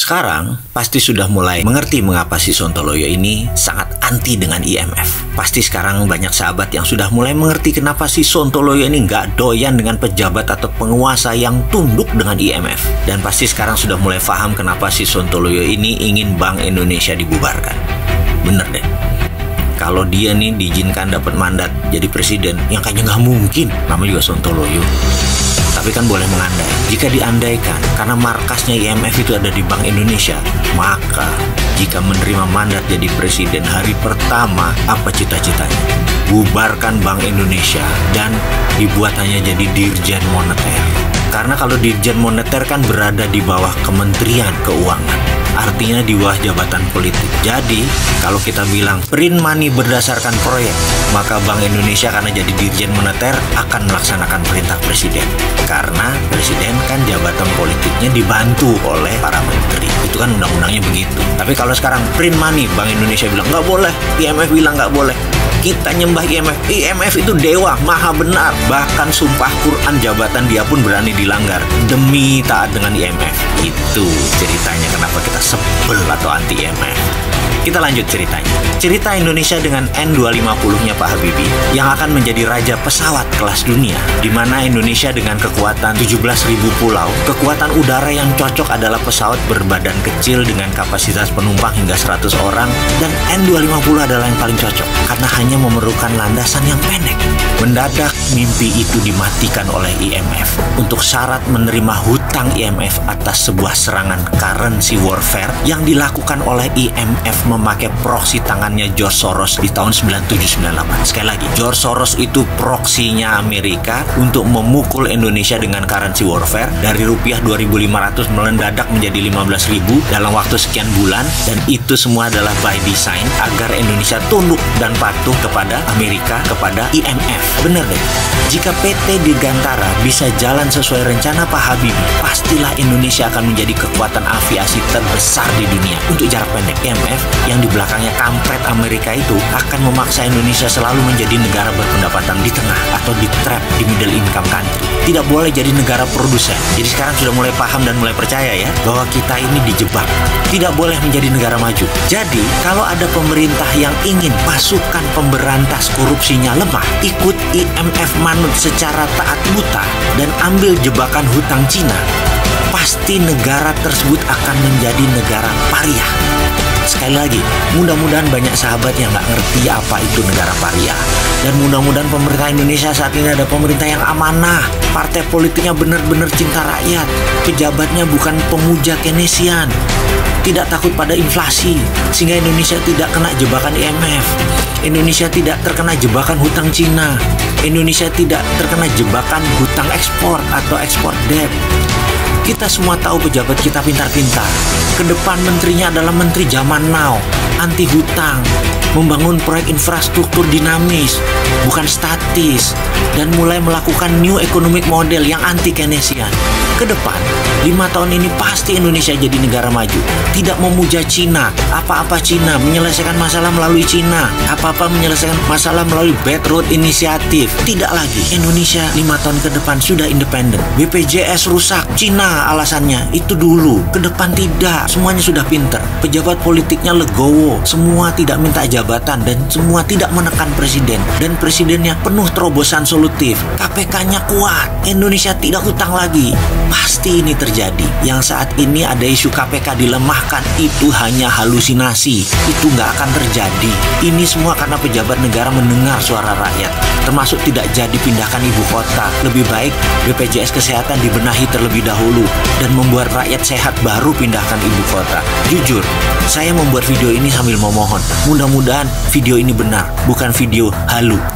Sekarang, pasti sudah mulai mengerti mengapa si Sontoloyo ini sangat anti dengan IMF. Pasti sekarang banyak sahabat yang sudah mulai mengerti kenapa si Sontoloyo ini nggak doyan dengan pejabat atau penguasa yang tunduk dengan IMF. Dan pasti sekarang sudah mulai paham kenapa si Sontoloyo ini ingin Bank Indonesia dibubarkan. Bener deh. Kalau dia nih diizinkan dapat mandat jadi presiden, yang kayaknya nggak mungkin. Namanya juga Sontoloyo. Tapi kan boleh mengandai. Jika diandaikan, karena markasnya IMF itu ada di Bank Indonesia, maka jika menerima mandat jadi presiden hari pertama, apa cita-citanya? Bubarkan Bank Indonesia dan dibuat hanya jadi Dirjen Moneter. Karena kalau Dirjen Moneter kan berada di bawah Kementerian Keuangan. Artinya di bawah jabatan politik. Jadi, kalau kita bilang print money berdasarkan proyek, maka Bank Indonesia karena jadi Dirjen Moneter akan melaksanakan perintah presiden. Karena presiden kan jabatan politiknya dibantu oleh para menteri. Itu kan undang-undangnya begitu. Tapi kalau sekarang print money, Bank Indonesia bilang nggak boleh, IMF bilang nggak boleh. Kita nyembah IMF. IMF itu dewa, maha benar. Bahkan sumpah Quran jabatan dia pun berani dilanggar demi taat dengan IMF. Itu ceritanya kenapa kita sebel atau anti IMF. Kita lanjut ceritanya. Cerita Indonesia dengan N250-nya Pak Habibie yang akan menjadi raja pesawat kelas dunia, di mana Indonesia dengan kekuatan 17.000 pulau, kekuatan udara yang cocok adalah pesawat berbadan kecil dengan kapasitas penumpang hingga 100 orang, dan N250 adalah yang paling cocok karena hanya memerlukan landasan yang pendek. Mendadak mimpi itu dimatikan oleh IMF untuk syarat menerima hutang IMF atas sebuah serangan currency warfare yang dilakukan oleh IMF memakai proksi tangannya George Soros di tahun 97-98. Sekali lagi, George Soros itu proksinya Amerika untuk memukul Indonesia dengan currency warfare dari rupiah 2.500 mendadak menjadi 15.000 dalam waktu sekian bulan, dan itu semua adalah by design agar Indonesia tunduk dan patuh kepada Amerika, kepada IMF. Bener deh, jika PT Dirgantara bisa jalan sesuai rencana Pak Habibie, pastilah Indonesia akan menjadi kekuatan aviasi terbesar di dunia. Untuk jarak pendek, IMF yang di belakangnya kampret Amerika itu akan memaksa Indonesia selalu menjadi negara berpendapatan di tengah atau di trap di middle income country. Tidak boleh jadi negara produsen. Jadi sekarang sudah mulai paham dan mulai percaya ya bahwa kita ini dijebak. Tidak boleh menjadi negara maju. Jadi kalau ada pemerintah yang ingin pasukan pemberantas korupsinya lemah, ikut IMF manut secara taat buta dan ambil jebakan hutang Cina, pasti negara tersebut akan menjadi negara pariah. Sekali lagi, mudah-mudahan banyak sahabat yang nggak ngerti apa itu negara pariah. Dan mudah-mudahan pemerintah Indonesia saat ini ada pemerintah yang amanah. Partai politiknya benar-benar cinta rakyat. Pejabatnya bukan pemuja Keynesian. Tidak takut pada inflasi, sehingga Indonesia tidak kena jebakan IMF. Indonesia tidak terkena jebakan hutang Cina. Indonesia tidak terkena jebakan hutang ekspor atau ekspor debt. Kita semua tahu pejabat kita pintar-pintar. Kedepan menterinya adalah menteri zaman now, anti hutang, membangun proyek infrastruktur dinamis, bukan statis, dan mulai melakukan new economic model yang anti Keynesian. Kedepan, 5 tahun ini pasti Indonesia jadi negara maju. Tidak memuja Cina, apa-apa Cina, menyelesaikan masalah melalui Cina, apa-apa menyelesaikan masalah melalui Belt Road Initiative. Tidak lagi. Indonesia 5 tahun ke depan sudah independen. BPJS rusak, Cina alasannya. Itu dulu. Ke depan tidak. Semuanya sudah pinter. Pejabat politiknya legowo. Semua tidak minta jabatan dan semua tidak menekan presiden. Dan presidennya penuh terobosan solutif. KPK-nya kuat. Indonesia tidak hutang lagi. Pasti ini terjadi. Yang saat ini ada isu KPK dilemahkan, itu hanya halusinasi. Itu nggak akan terjadi. Ini semua karena pejabat negara mendengar suara rakyat, termasuk tidak jadi pindahkan ibu kota. Lebih baik BPJS Kesehatan dibenahi terlebih dahulu dan membuat rakyat sehat baru pindahkan ibu kota. Jujur, saya membuat video ini sambil memohon. Mudah-mudahan video ini benar, bukan video halu.